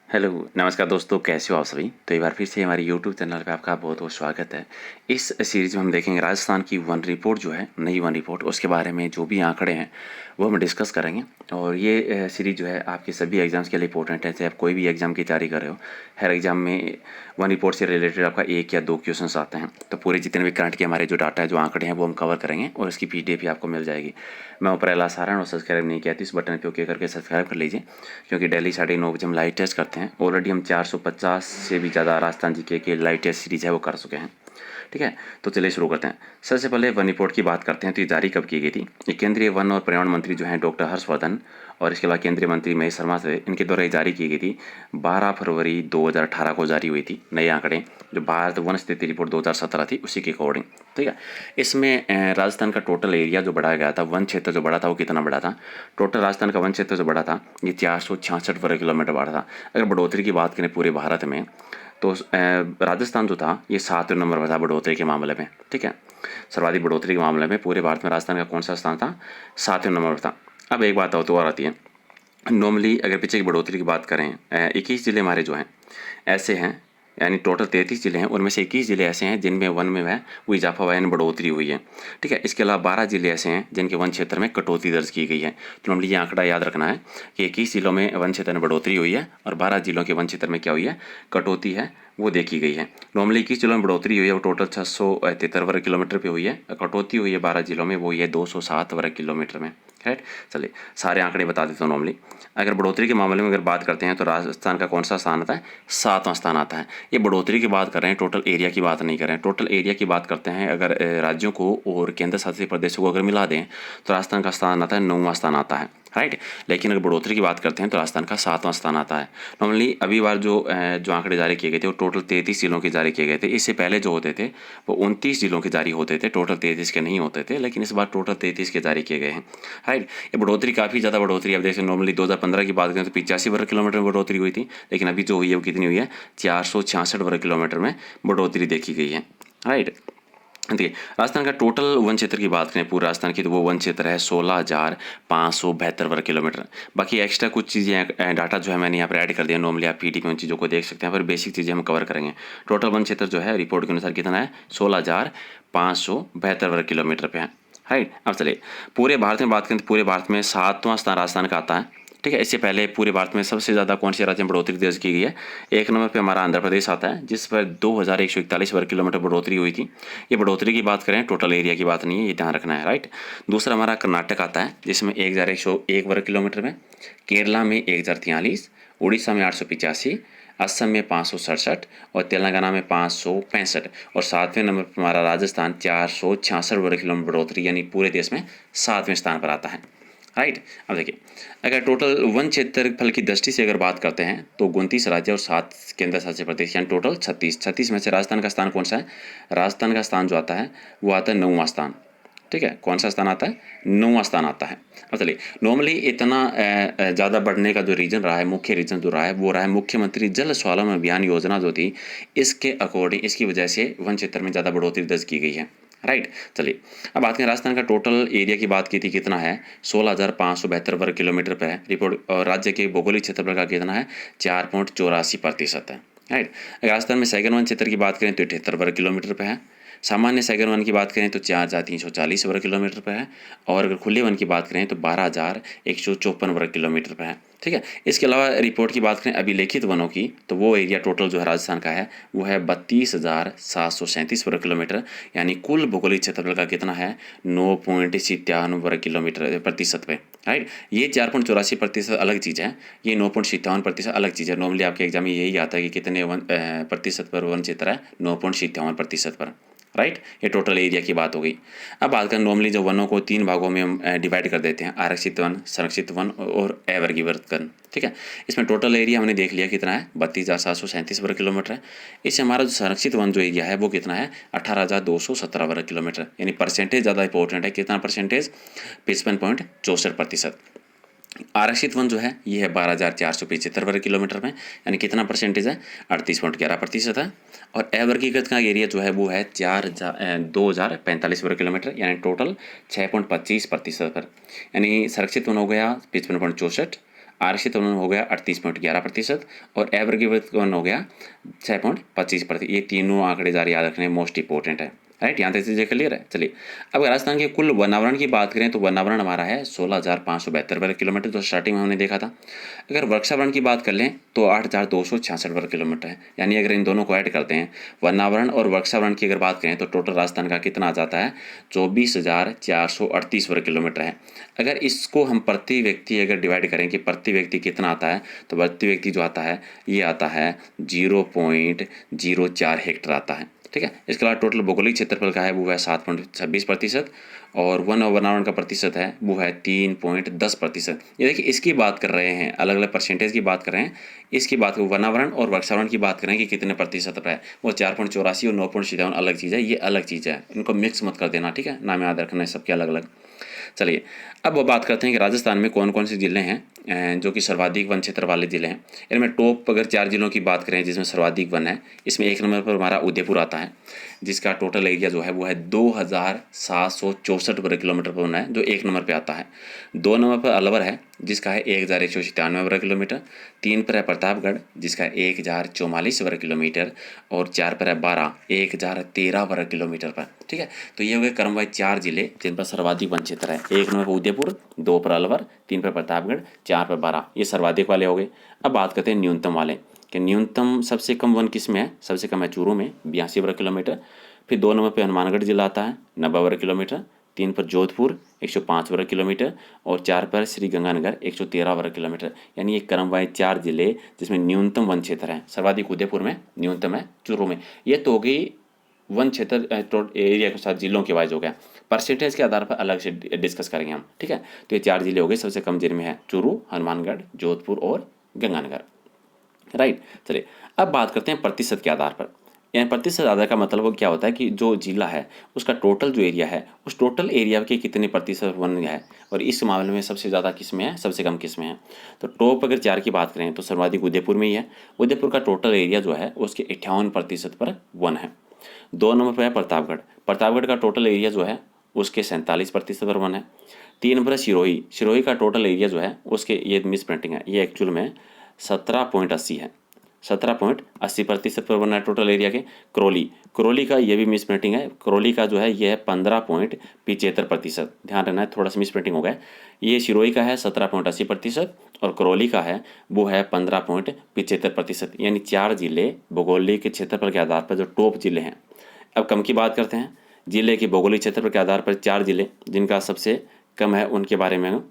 Hello, नमस्कार दोस्तों, कैसे हो आप सभी। तो एक बार फिर से हमारे यूट्यूब चैनल पे आपका बहुत बहुत स्वागत है। इस सीरीज में हम देखेंगे राजस्थान की वन रिपोर्ट जो है, नई वन रिपोर्ट, उसके बारे में जो भी आंकड़े हैं वो हम डिस्कस करेंगे। और ये सीरीज जो है आपके सभी एग्जाम्स के लिए इंपॉर्टेंट है। चाहे आप कोई भी एग्जाम की तैयारी कर रहे हो, हर एग्जाम में वन रिपोर्ट से रिलेटेड आपका 1 या 2 क्वेश्चन आते हैं। तो पूरे जितने भी करंट के हमारे जो डाटा है, जो आंकड़े हैं, वो हम कवर करेंगे और इसकी PDF भी आपको मिल जाएगी। मैं ऊपर एला सारण और सब्सक्राइब नहीं किया तो इस बटन पे ओके करके सब्सक्राइब कर लीजिए, क्योंकि डेली 9:30 बजे हम लाइव टेस्ट करते हैं। ऑलरेडी हम 450 से भी ज़्यादा राजस्थान जीके के लाइव टेस्ट सीरीज है वो कर चुके हैं। ठीक है, तो चलिए शुरू करते हैं। सबसे पहले वन रिपोर्ट की बात करते हैं। तो ये जारी कब की गई थी? ये केंद्रीय वन और पर्यावरण मंत्री जो हैं डॉक्टर हर्षवर्धन और इसके अलावा केंद्रीय मंत्री महेश शर्मा से, इनके द्वारा ये जारी की गई थी। 12 फरवरी 2018 को जारी हुई थी। नए आंकड़े जो भारत वन स्थिति रिपोर्ट 2017 थी, उसी के अकॉर्डिंग। ठीक है, इसमें राजस्थान का टोटल एरिया जो बढ़ाया गया था, वन क्षेत्र जो बढ़ा था, वो कितना बढ़ा था? टोटल राजस्थान का वन क्षेत्र जो बढ़ा था, ये 466 वर्ग किलोमीटर बढ़ा था। अगर बढ़ोतरी की बात करें पूरे भारत में, तो राजस्थान जो था ये 7वें नंबर पर था बढ़ोतरी के मामले में। ठीक है, सर्वाधिक बढ़ोतरी के मामले में पूरे भारत में राजस्थान का कौन सा स्थान था? 7वें नंबर पर था। अब एक बात तो और आती है, नॉर्मली अगर पीछे की बढ़ोतरी की बात करें, 21 जिले हमारे जो हैं ऐसे हैं, यानी टोटल 33 जिले हैं, उनमें से 21 जिले ऐसे हैं जिनमें वन में है वो इजाफा हुआ, यानी बढ़ोतरी हुई है। ठीक है, इसके अलावा 12 जिले ऐसे हैं जिनके वन क्षेत्र में कटौती दर्ज की गई है। तो नॉर्मली ये आंकड़ा याद रखना है कि 21 जिलों में वन क्षेत्र में बढ़ोतरी हुई है और 12 जिलों के वन क्षेत्र में क्या हुई है? कटौती है, वो देखी गई है। नॉर्मली 21 जिलों में बढ़ोतरी हुई है, वो टोटल 673 वर्ग किलोमीटर पे हुई है। कटौती हुई है 12 जिलों में, वो ये 207 वर्ग किलोमीटर में। राइट, चलिए सारे आंकड़े बता देता हूँ। नॉर्मली अगर बढ़ोतरी के मामले में अगर बात करते हैं तो राजस्थान का कौन सा स्थान आता है? 7वां स्थान आता है। ये बढ़ोतरी की बात कर रहे हैं, टोटल एरिया की बात नहीं कर रहे हैं। टोटल एरिया की बात करते हैं, अगर राज्यों को और केंद्र शासित प्रदेशों को अगर मिला दें तो राजस्थान का स्थान आता है 9वां स्थान आता है। राइट, लेकिन अगर बढ़ोतरी की बात करते हैं तो राजस्थान का 7वां स्थान आता है। नॉर्मली अभी बार जो आंकड़े जारी किए गए थे वो टोटल 33 जिलों के जारी किए गए थे। इससे पहले जो होते थे वो 29 जिलों के जारी होते थे, टोटल 33 के नहीं होते थे, लेकिन इस बार टोटल 33 के जारी किए गए हैं। राइट, ये बढ़ोतरी काफ़ी ज़्यादा बढ़ोतरी। अब जैसे नॉर्मली 2015 की बात करें तो 85 वर्ग किलोमीटर में बढ़ोतरी हुई थी, लेकिन अभी जो हुई है वो कितनी हुई है? 466 वर्ग किलोमीटर में बढ़ोतरी देखी गई है। राइट, देखिए राजस्थान का टोटल वन क्षेत्र की बात करें पूरे राजस्थान की, तो वो वन क्षेत्र है 16,572 वर्ग किलोमीटर। बाकी एक्स्ट्रा कुछ चीज़ें डाटा जो है मैंने यहाँ पर ऐड कर दिया। नॉर्मली आप PD में उन चीज़ों को देख सकते हैं, पर बेसिक चीज़ें हम कवर करेंगे। टोटल वन क्षेत्र जो है रिपोर्ट के अनुसार कितना है? 16,572 वर्ग किलोमीटर पे है। राइट, अब चलिए पूरे भारत में बात करें तो पूरे भारत में 7वां स्थान राजस्थान का आता है। ठीक है, इससे पहले पूरे भारत में सबसे ज़्यादा कौन से राज्य में बढ़ोतरी दर्ज की गई है? 1 नंबर पे हमारा आंध्र प्रदेश आता है, जिस पर 2141 वर्ग किलोमीटर बढ़ोतरी हुई थी। ये बढ़ोतरी की बात करें, टोटल एरिया की बात नहीं है, ये ध्यान रखना है। राइट, दूसरा हमारा कर्नाटक आता है, जिसमें 1101 वर्ग किलोमीटर में, केरला में 1043, उड़ीसा में 885, असम में 567 और तेलंगाना में 565, और 7वें नंबर पर हमारा राजस्थान 466 वर्ग किलोमीटर बढ़ोतरी, यानी पूरे देश में 7वें स्थान पर आता है। राइट, अब देखिए अगर टोटल वन क्षेत्रफल की दृष्टि से अगर बात करते हैं तो 29 राज्य और 7 केंद्र शासित प्रदेश, यानी टोटल 36 में से राजस्थान का स्थान कौन सा है? राजस्थान का स्थान जो आता है वो आता है 9वां स्थान। ठीक है, कौन सा स्थान आता है? 9वां स्थान आता है। अब चलिए नॉर्मली इतना ज़्यादा बढ़ने का जो रीजन रहा है, मुख्य रीजन जो रहा है वो रहा है मुख्यमंत्री जल स्वावलंबन अभियान योजना जो थी, इसके अकॉर्डिंग, इसकी वजह से वन क्षेत्र में ज़्यादा बढ़ोतरी दर्ज की गई है। राइट, चलिए अब बात करें राजस्थान का टोटल एरिया की बात की थी, कितना है? 16,572 वर्ग किलोमीटर पे है रिपोर्ट, और राज्य के भौगोलिक क्षेत्रफल का कितना है? 4.84% है। राइट, अगर राजस्थान में सैगन वन क्षेत्र की बात करें तो 78 वर्ग किलोमीटर पे है। सामान्य सैगन वन की बात करें तो 4,340 वर्ग किलोमीटर पे है, और अगर खुले वन की बात करें तो 12,154 वर्ग किलोमीटर पे है। ठीक है, इसके अलावा रिपोर्ट की बात करें अभिलेखित वनों की, तो वो एरिया टोटल जो है राजस्थान का है वो है 32,737 वर्ग किलोमीटर, यानी कुल भौगोलिक क्षेत्रफल का कितना है? 9.57 वर्ग किलोमीटर प्रतिशत पे। राइट, ये 4.84% अलग चीज़ है, ये 9.57% अलग चीज़ है। नॉर्मली आपके एग्जाम में यही आता है कि कितने प्रतिशत पर वन क्षेत्र है? 9.57% पर। राइट, ये टोटल एरिया की बात हो गई। अब बात करें नॉर्मली जो वनों को 3 भागों में हम डिवाइड कर देते हैं, आरक्षित वन, संरक्षित वन और अवर्गीकृत वन। ठीक है, इसमें टोटल एरिया हमने देख लिया कितना है? 32,737 वर्ग किलोमीटर है। इससे हमारा जो संरक्षित वन जो एरिया है वो कितना है? 18,217 वर्ग किलोमीटर, यानी परसेंटेज ज़्यादा इंपॉर्टेंट है। कितना परसेंटेज? 55.64%। आरक्षित वन जो है ये है 12,475 वर्ग किलोमीटर में, यानी कितना परसेंटेज है? 38.11% है। और अवर्गीकृत का एरिया जो है वो है 2,045 वर्ग किलोमीटर, यानी टोटल 6.25% पर। यानी संरक्षित वन हो गया 55.64, आरक्षित वन हो गया 38.11% और अवर्गीकृत वन हो गया 6.25%। ये तीनों आंकड़े जारी याद रखने मोस्ट इंपॉर्टेंट है। राइट, यहाँ तक चीज़ें क्लियर है। चलिए अब राजस्थान के कुल वनावरण की बात करें तो वनावरण हमारा है 16,572 वर्ग किलोमीटर, जो स्टार्टिंग में हमने देखा था। अगर वृक्षावरण की बात कर लें तो 8,266 वर्ग किलोमीटर है। यानी अगर इन दोनों को ऐड करते हैं, वनावरण और वृक्षावरण की अगर बात करें तो टोटल राजस्थान का कितना आ जाता है, 24,438 वर्ग किलोमीटर है। अगर इसको हम प्रति व्यक्ति अगर डिवाइड करें कि प्रति व्यक्ति कितना आता है, तो प्रति व्यक्ति जो आता है ये आता है 0.04 हेक्टर आता है। ठीक है, इसके अलावा टोटल भौगोलिक क्षेत्रफल का है वो है 7.26% और वन और वनावरण का प्रतिशत है वो है 3.10%। ये देखिए इसकी बात कर रहे हैं, अलग अलग परसेंटेज की बात कर रहे हैं। इसकी बात वनावरण और वृक्षावरण की बात करें कि कितने प्रतिशत पर है, वो 4.84 और 9.57 अलग चीज़ है, ये अलग चीज़ है, इनको मिक्स मत कर देना। ठीक है, नाम याद रखना है सबके अलग अलग। चलिए अब वो बात करते हैं कि राजस्थान में कौन कौन से ज़िले हैं जो कि सर्वाधिक वन क्षेत्र वाले ज़िले हैं। इनमें टॉप अगर 4 ज़िलों की बात करें जिसमें सर्वाधिक वन है, इसमें 1 नंबर पर हमारा उदयपुर आता है, जिसका टोटल एरिया जो है वो है 2,764 वर्ग किलोमीटर पर वन है, जो 1 नंबर पर आता है। 2 नंबर पर अलवर है जिसका है 1,197 वर्ग किलोमीटर। 3 पर है प्रतापगढ़ जिसका 1,044 वर्ग किलोमीटर और 4 पर है बारां 1,013 वर्ग किलोमीटर पर। ठीक है, तो ये हो गए क्रमवाइज 4 जिले जिन पर सर्वाधिक वन क्षेत्र है। 1 नंबर पर उदयपुर, 2 पर अलवर, 3 पर प्रतापगढ़, 4 पर बारां, ये सर्वाधिक वाले हो गए। अब बात करते हैं न्यूनतम वाले कि न्यूनतम सबसे कम वन किस में है। सबसे कम है चूरू में 82 वर्ग किलोमीटर। फिर 2 नंबर पर हनुमानगढ़ जिला आता है 90 वर्ग किलोमीटर। 3 पर जोधपुर 105 वर्ग किलोमीटर और 4 पर श्री गंगानगर 113 वर्ग किलोमीटर। यानी ये क्रमवाइज 4 जिले जिसमें न्यूनतम वन क्षेत्र है। सर्वाधिक उदयपुर में, न्यूनतम है चूरू में। ये तो हो गई वन क्षेत्र एरिया के साथ जिलों के वाइज हो गया। परसेंटेज के आधार पर अलग से डिस्कस करेंगे हम। ठीक है, तो ये 4 जिले हो गए। सबसे कम जिले में है चूरू, हनुमानगढ़, जोधपुर और गंगानगर। राइट, चलिए अब बात करते हैं प्रतिशत के आधार पर। यानी प्रतिशत आधार का मतलब वो क्या होता है कि जो जिला है उसका टोटल जो एरिया है उस टोटल एरिया के कितने प्रतिशत वन है, और इस मामले में सबसे ज़्यादा किस में है, सबसे कम किस में है। तो टॉप अगर 4 की बात करें तो सर्वाधिक उदयपुर में ही है। उदयपुर का टोटल एरिया जो है उसके 58% पर वन है। 2 नंबर पर है प्रतापगढ़। प्रतापगढ़ का टोटल एरिया जो है उसके 47% पर वन है। 3 नंबर है सिरोही। सिरोही का टोटल एरिया जो है उसके, ये मिस प्रिंटिंग है, ये एक्चुअल में 17.80 है, 17.80% पर बना है टोटल एरिया के। करौली का ये भी मिस प्रिंटिंग है। करौली का जो है ये है 15.75%। ध्यान रखना है, थोड़ा सा मिस प्रिंटिंग हो गया। ये सिरोही का है 17.80% और करौली का है वो है 15.75%। यानी 4 जिले भौगोलिक क्षेत्रफल के आधार पर जो टॉप जिले हैं। अब कम की बात करते हैं। जिले के भौगोलिक क्षेत्रफल के आधार पर 4 जिले जिनका सबसे कम है उनके बारे में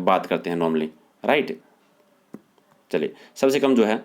बात करते हैं नॉर्मली। राइट, चलिए सबसे कम जो है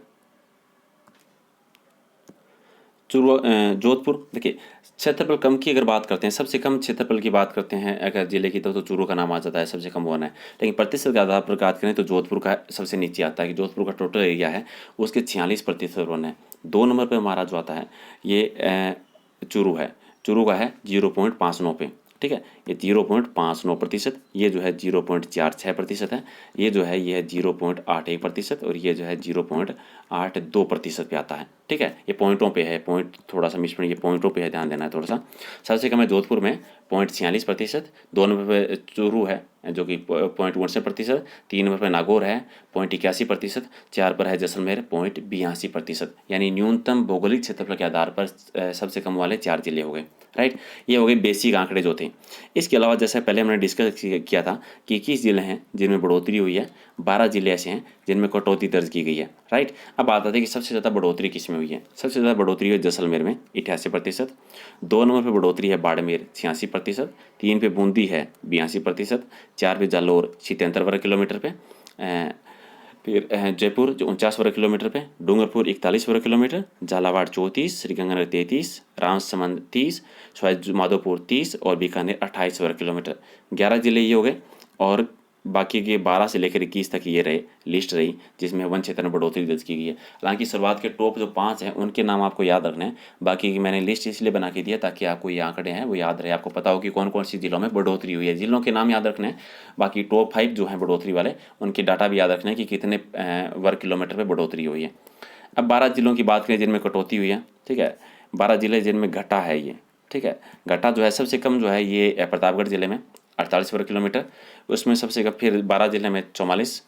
जोधपुर। देखिए क्षेत्रफल कम की अगर बात करते हैं, सबसे कम क्षेत्रफल की बात करते हैं अगर जिले की तो चूरू का नाम आ जाता है, सबसे कम वन है। लेकिन प्रतिशत के आधार पर बात करें तो जोधपुर का सबसे नीचे आता है कि जोधपुर का टोटल एरिया है उसके 46% वन है। 2 नंबर पर हमारा जो आता है ये चूरू है। चूरू का है 0.59 पे। ठीक है, ये 0.59%, ये जो है 0.46% है, ये जो है ये है 0.81% और ये जो है 0.82% पे आता है। ठीक है, ये पॉइंटों पे है, पॉइंट थोड़ा सा मिसप्रिंट, ये पॉइंटों पे है, ध्यान देना है थोड़ा सा। सबसे कम है जोधपुर में 0.46%। 2 नंबर पे चूरू है जो कि 0.62%। 3 नंबर पर नागौर है 0.81%। 4 पर है जैसलमेर 0.82%। यानी न्यूनतम भौगोलिक क्षेत्रफल के आधार पर सबसे कम वाले 4 जिले हो गए। राइट, ये हो गए बेसिक आंकड़े जो थे। इसके अलावा जैसे पहले हमने डिस्कस किया था कि 21 जिले हैं जिनमें बढ़ोतरी हुई है, 12 जिले ऐसे हैं जिनमें कटौती दर्ज की गई है। राइट, अब बात आती है कि सबसे ज़्यादा बढ़ोतरी किस में हुई है। सबसे ज़्यादा बढ़ोतरी है जैसलमेर में 88%। 2 नंबर पर बढ़ोतरी है बाड़मेर 86%। 3 पे बूंदी है 82%। 4 पे जालौर 77 वर्ग किलोमीटर पे। फिर जयपुर जो 49 वर्ग किलोमीटर पे, डूंगरपुर 41 वर्ग किलोमीटर, झालावाड़ 34, श्रीगंगानगर 33, राजसमंद 30, सवाई माधोपुर 30 और बीकानेर 28 वर्ग किलोमीटर। 11 जिले ये हो गए और बाकी के 12 से लेकर 21 तक ये रहे लिस्ट रही जिसमें वन क्षेत्र में बढ़ोतरी दर्ज की गई है। हालांकि शुरुआत के टॉप जो 5 हैं उनके नाम आपको याद रखने हैं। बाकी की मैंने लिस्ट इसलिए बना के दिया ताकि आपको ये आंकड़े हैं वो याद रहे, आपको पता हो कि कौन कौन सी जिलों में बढ़ोतरी हुई है। जिलों के नाम याद रखने हैं, बाकी टॉप 5 जो हैं बढ़ोतरी वाले उनके डाटा भी याद रखने हैं कि कितने वर्ग किलोमीटर पर बढ़ोतरी हुई है। अब 12 जिलों की बात करें जिनमें कटौती हुई है। ठीक है, 12 जिले जिनमें घटा है ये। ठीक है, घटा जो है सबसे कम जो है ये प्रतापगढ़ जिले में 48 वर्ग किलोमीटर। उसमें सबसे कम फिर 12 जिले में 44,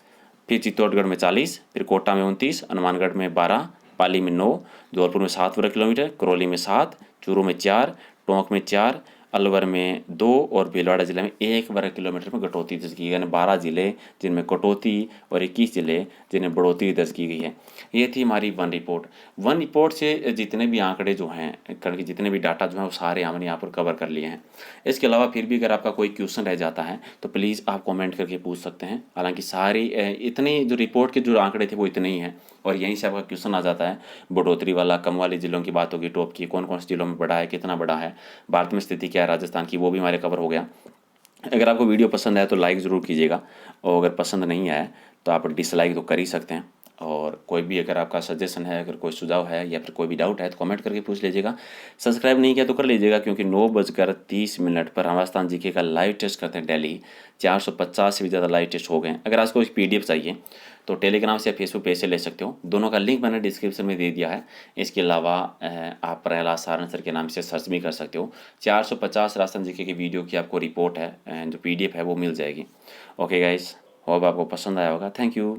फिर चित्तौड़गढ़ में 40, फिर कोटा में 29, हनुमानगढ़ में 12, पाली में 9, धौलपुर में 7 वर्ग किलोमीटर, करौली में 7, चूरू में 4, टोंक में 4, अलवर में 2 और भीलवाड़ा जिले में 1 वर्ग किलोमीटर में कटौती दर्ज की गई। यानी 12 जिले जिनमें कटौती और 21 जिले जिनमें बढ़ोतरी दर्ज की गई है। ये थी हमारी वन रिपोर्ट। वन रिपोर्ट से जितने भी आंकड़े जो हैं, करके जितने भी डाटा जो हैं वो सारे हमने यहाँ पर कवर कर लिए हैं। इसके अलावा फिर भी अगर आपका कोई क्वेश्चन रह जाता है तो प्लीज़ आप कमेंट करके पूछ सकते हैं। हालांकि सारी इतनी जो रिपोर्ट के जो आंकड़े थे वो इतने ही हैं और यहीं से आपका क्वेश्चन आ जाता है। बढ़ोतरी वाला, कम वाले जिलों की बात होगी, टॉप की कौन कौन से जिलों में बढ़ा है, कितना बढ़ा है, भारत में स्थिति क्या है राजस्थान की, वो भी हमारे कवर हो गया। अगर आपको वीडियो पसंद आया तो लाइक ज़रूर कीजिएगा और अगर पसंद नहीं आया तो आप डिसलाइक तो कर ही सकते हैं। और कोई भी अगर आपका सजेशन है, अगर कोई सुझाव है या फिर कोई भी डाउट है तो कमेंट करके पूछ लीजिएगा। सब्सक्राइब नहीं किया तो कर लीजिएगा, क्योंकि 9:30 पर हम राजस्थान जीके का लाइव टेस्ट करते हैं डेली। 450 से भी ज़्यादा लाइव टेस्ट हो गए हैं। अगर आपको एक PDF चाहिए तो टेलीग्राम से या फेसबुक पेज से ले सकते हो। दोनों का लिंक मैंने डिस्क्रिप्शन में दे दिया है। इसके अलावा आप प्रहलाद सारन सर के नाम से सर्च भी कर सकते हो। 450 राजस्थान जीके की वीडियो की आपको रिपोर्ट है, जो PDF है वो मिल जाएगी। ओके गाइस, होप आपको पसंद आया होगा। Thank you.